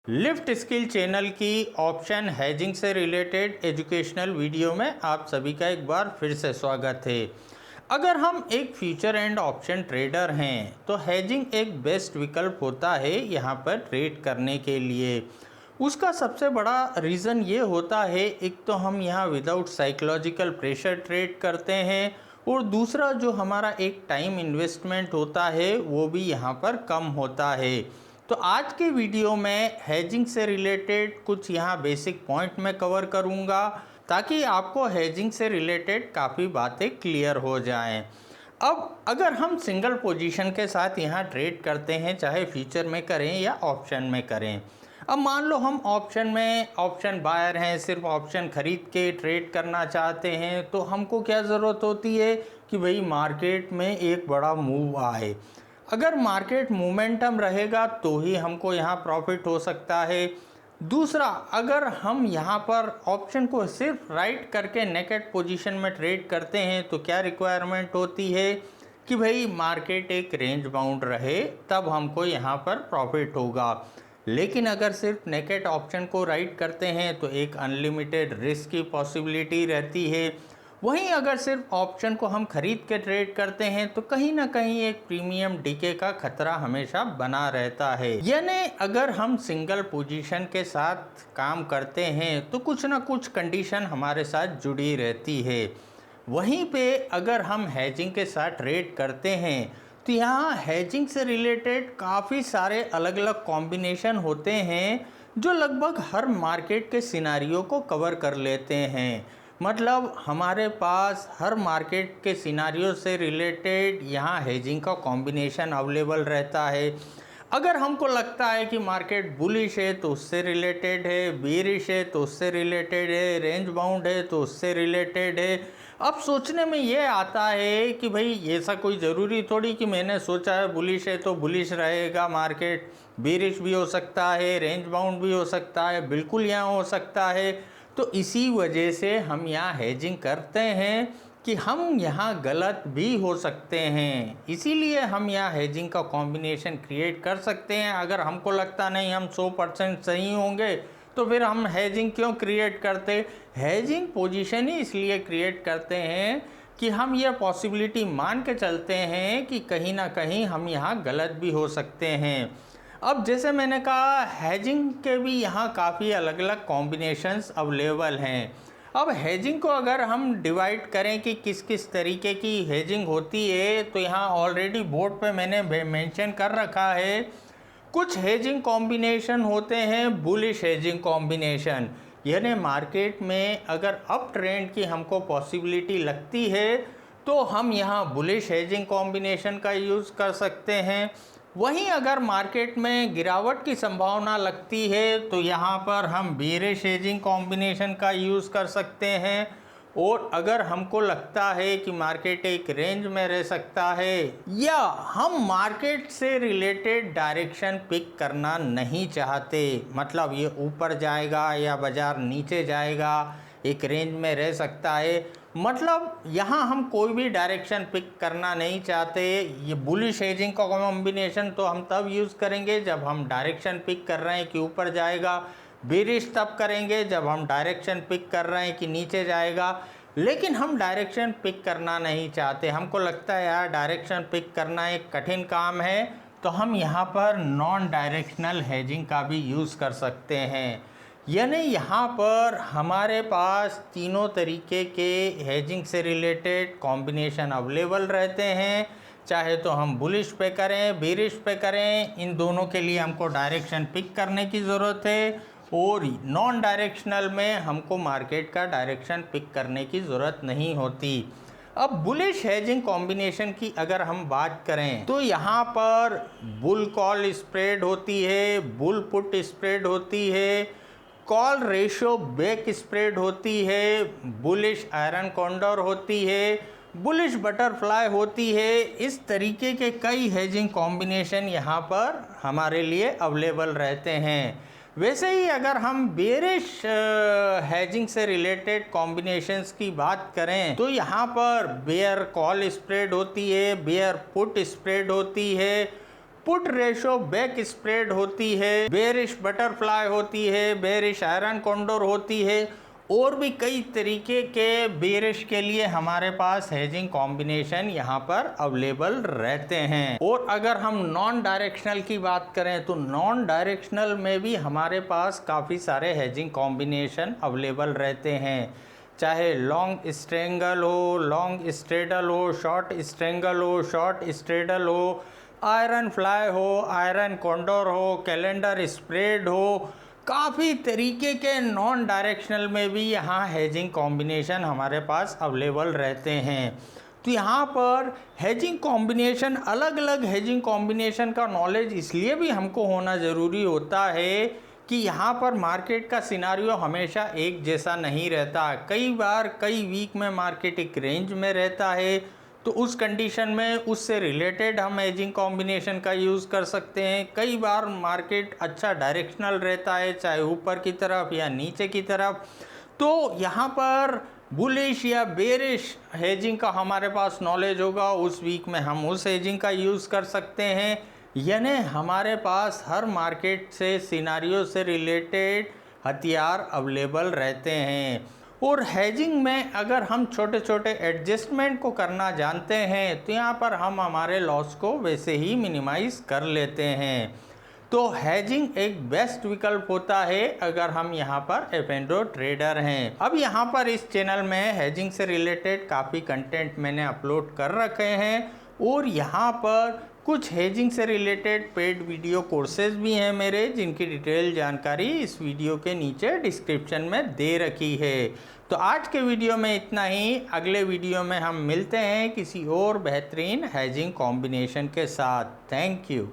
Lift skill channel की option hedging से related educational video में आप सभी का एक बार फिर से स्वागत है। अगर हम एक फ्यूचर एंड ऑप्शन ट्रेडर हैं तो हेजिंग एक बेस्ट विकल्प होता है यहाँ पर ट्रेड करने के लिए। उसका सबसे बड़ा रीज़न ये होता है, एक तो हम यहाँ विदाउट साइकोलॉजिकल प्रेशर ट्रेड करते हैं और दूसरा जो हमारा एक टाइम इन्वेस्टमेंट होता है वो भी यहाँ पर कम होता है। तो आज के वीडियो में हेजिंग से रिलेटेड कुछ यहाँ बेसिक पॉइंट मैं कवर करूँगा ताकि आपको हेजिंग से रिलेटेड काफ़ी बातें क्लियर हो जाएं। अब अगर हम सिंगल पोजीशन के साथ यहाँ ट्रेड करते हैं, चाहे फ्यूचर में करें या ऑप्शन में करें। अब मान लो हम ऑप्शन बायर हैं, सिर्फ ऑप्शन खरीद के ट्रेड करना चाहते हैं, तो हमको क्या ज़रूरत होती है कि भाई मार्केट में एक बड़ा मूव आए। अगर मार्केट मोमेंटम रहेगा तो ही हमको यहाँ प्रॉफिट हो सकता है। दूसरा, अगर हम यहाँ पर ऑप्शन को सिर्फ राइट करके नेकेड पोजीशन में ट्रेड करते हैं तो क्या रिक्वायरमेंट होती है कि भाई मार्केट एक रेंज बाउंड रहे, तब हमको यहाँ पर प्रॉफिट होगा। लेकिन अगर सिर्फ नेकेड ऑप्शन को राइट करते हैं तो एक अनलिमिटेड रिस्क की पॉसिबिलिटी रहती है। वहीं अगर सिर्फ ऑप्शन को हम खरीद के ट्रेड करते हैं तो कहीं ना कहीं एक प्रीमियम डीके का खतरा हमेशा बना रहता है। यानी अगर हम सिंगल पोजीशन के साथ काम करते हैं तो कुछ ना कुछ कंडीशन हमारे साथ जुड़ी रहती है। वहीं पे अगर हम हेजिंग के साथ ट्रेड करते हैं तो यहाँ हेजिंग से रिलेटेड काफ़ी सारे अलग अलग कॉम्बिनेशन होते हैं जो लगभग हर मार्केट के सिनारियो को कवर कर लेते हैं। मतलब हमारे पास हर मार्केट के सिनारियो से रिलेटेड यहाँ हेजिंग का कॉम्बिनेशन अवेलेबल रहता है। अगर हमको लगता है कि मार्केट बुलिश है तो उससे रिलेटेड है, बेरिश है तो उससे रिलेटेड है, रेंज बाउंड है तो उससे रिलेटेड है। अब सोचने में ये आता है कि भाई ऐसा कोई ज़रूरी थोड़ी कि मैंने सोचा है बुलिश है तो बुलिश रहेगा मार्केट, बेरिश भी हो सकता है, रेंज बाउंड भी हो सकता है, बिल्कुल यहाँ हो सकता है। तो इसी वजह से हम यहाँ हेजिंग करते हैं कि हम यहाँ गलत भी हो सकते हैं, इसीलिए हम यहाँ हेजिंग का कॉम्बिनेशन क्रिएट कर सकते हैं। अगर हमको लगता नहीं हम 100% सही होंगे तो फिर हम हेजिंग क्यों क्रिएट करते। हेजिंग पोजीशन ही इसलिए क्रिएट करते हैं कि हम यह पॉसिबिलिटी मान के चलते हैं कि कहीं ना कहीं हम यहाँ गलत भी हो सकते हैं। अब जैसे मैंने कहा, हेजिंग के भी यहाँ काफ़ी अलग अलग कॉम्बिनेशंस अवेलेबल हैं। अब हेजिंग को अगर हम डिवाइड करें कि किस किस तरीके की हेजिंग होती है तो यहाँ ऑलरेडी बोर्ड पे मैंने मेंशन कर रखा है। कुछ हेजिंग कॉम्बिनेशन होते हैं बुलिश हेजिंग कॉम्बिनेशन, यानी मार्केट में अगर अप ट्रेंड की हमको पॉसिबिलिटी लगती है तो हम यहाँ बुलिश हेजिंग कॉम्बिनेशन का यूज़ कर सकते हैं। वहीं अगर मार्केट में गिरावट की संभावना लगती है तो यहाँ पर हम बेरिश हेजिंग कॉम्बिनेशन का यूज़ कर सकते हैं। और अगर हमको लगता है कि मार्केट एक रेंज में रह सकता है या हम मार्केट से रिलेटेड डायरेक्शन पिक करना नहीं चाहते, मतलब ये ऊपर जाएगा या बाज़ार नीचे जाएगा, एक रेंज में रह सकता है, मतलब यहाँ हम कोई भी डायरेक्शन पिक करना नहीं चाहते, ये बुलिश हेजिंग का कॉम्बिनेशन तो हम तब यूज़ करेंगे जब हम डायरेक्शन पिक कर रहे हैं कि ऊपर जाएगा, बेरिश तब करेंगे जब हम डायरेक्शन पिक कर रहे हैं कि नीचे जाएगा। लेकिन हम डायरेक्शन पिक करना नहीं चाहते, हमको लगता है यार डायरेक्शन पिक करना एक कठिन काम है, तो हम यहाँ पर नॉन डायरेक्शनल हेजिंग का भी यूज़ कर सकते हैं। यानी यहाँ पर हमारे पास तीनों तरीके के हेजिंग से रिलेटेड कॉम्बिनेशन अवेलेबल रहते हैं, चाहे तो हम बुलिश पे करें, बेरिश पे करें, इन दोनों के लिए हमको डायरेक्शन पिक करने की ज़रूरत है और नॉन डायरेक्शनल में हमको मार्केट का डायरेक्शन पिक करने की ज़रूरत नहीं होती। अब बुलिश हेजिंग कॉम्बिनेशन की अगर हम बात करें तो यहाँ पर बुल कॉल स्प्रेड होती है, बुल पुट स्प्रेड होती है, कॉल रेशो बैक स्प्रेड होती है, बुलिश आयरन कॉन्डोर होती है, बुलिश बटरफ्लाई होती है। इस तरीके के कई हेजिंग कॉम्बिनेशन यहाँ पर हमारे लिए अवेलेबल रहते हैं। वैसे ही अगर हम बेरिश हेजिंग से रिलेटेड कॉम्बिनेशंस की बात करें तो यहाँ पर बेयर कॉल स्प्रेड होती है, बेयर पुट स्प्रेड होती है, पुट रेशो बैक स्प्रेड होती है, बेरिश बटरफ्लाई होती है, बेरिश आयरन कॉन्डोर होती है, और भी कई तरीके के बेरिश के लिए हमारे पास हेजिंग कॉम्बिनेशन यहाँ पर अवेलेबल रहते हैं। और अगर हम नॉन डायरेक्शनल की बात करें तो नॉन डायरेक्शनल में भी हमारे पास काफ़ी सारे हेजिंग कॉम्बिनेशन अवेलेबल रहते हैं, चाहे लॉन्ग स्ट्रेंगल हो, लॉन्ग स्ट्रेडल हो, शॉर्ट स्ट्रेंगल हो, शॉर्ट स्ट्रेडल हो, आयरन फ्लाई हो, आयरन कॉन्डोर हो, कैलेंडर स्प्रेड हो, काफ़ी तरीके के नॉन डायरेक्शनल में भी यहाँ हेजिंग कॉम्बिनेशन हमारे पास अवेलेबल रहते हैं। तो यहाँ पर हेजिंग कॉम्बिनेशन, अलग अलग हेजिंग कॉम्बिनेशन का नॉलेज इसलिए भी हमको होना ज़रूरी होता है कि यहाँ पर मार्केट का सिनारियो हमेशा एक जैसा नहीं रहता। कई बार कई वीक में मार्केट एक रेंज में रहता है, तो उस कंडीशन में उससे रिलेटेड हम हेजिंग कॉम्बिनेशन का यूज़ कर सकते हैं। कई बार मार्केट अच्छा डायरेक्शनल रहता है, चाहे ऊपर की तरफ या नीचे की तरफ, तो यहाँ पर बुलिश या बेरिश हेजिंग का हमारे पास नॉलेज होगा, उस वीक में हम उस हेजिंग का यूज़ कर सकते हैं। यानी हमारे पास हर मार्केट से सिनारियो से रिलेटेड हथियार अवेलेबल रहते हैं। और हेजिंग में अगर हम छोटे छोटे एडजस्टमेंट को करना जानते हैं तो यहाँ पर हम हमारे लॉस को वैसे ही मिनिमाइज कर लेते हैं। तो हेजिंग एक बेस्ट विकल्प होता है अगर हम यहाँ पर F&O ट्रेडर हैं। अब यहाँ पर इस चैनल में हेजिंग से रिलेटेड काफ़ी कंटेंट मैंने अपलोड कर रखे हैं, और यहाँ पर कुछ हेजिंग से रिलेटेड पेड वीडियो कोर्सेज भी हैं मेरे, जिनकी डिटेल जानकारी इस वीडियो के नीचे डिस्क्रिप्शन में दे रखी है। तो आज के वीडियो में इतना ही। अगले वीडियो में हम मिलते हैं किसी और बेहतरीन हेजिंग कॉम्बिनेशन के साथ। Thank you.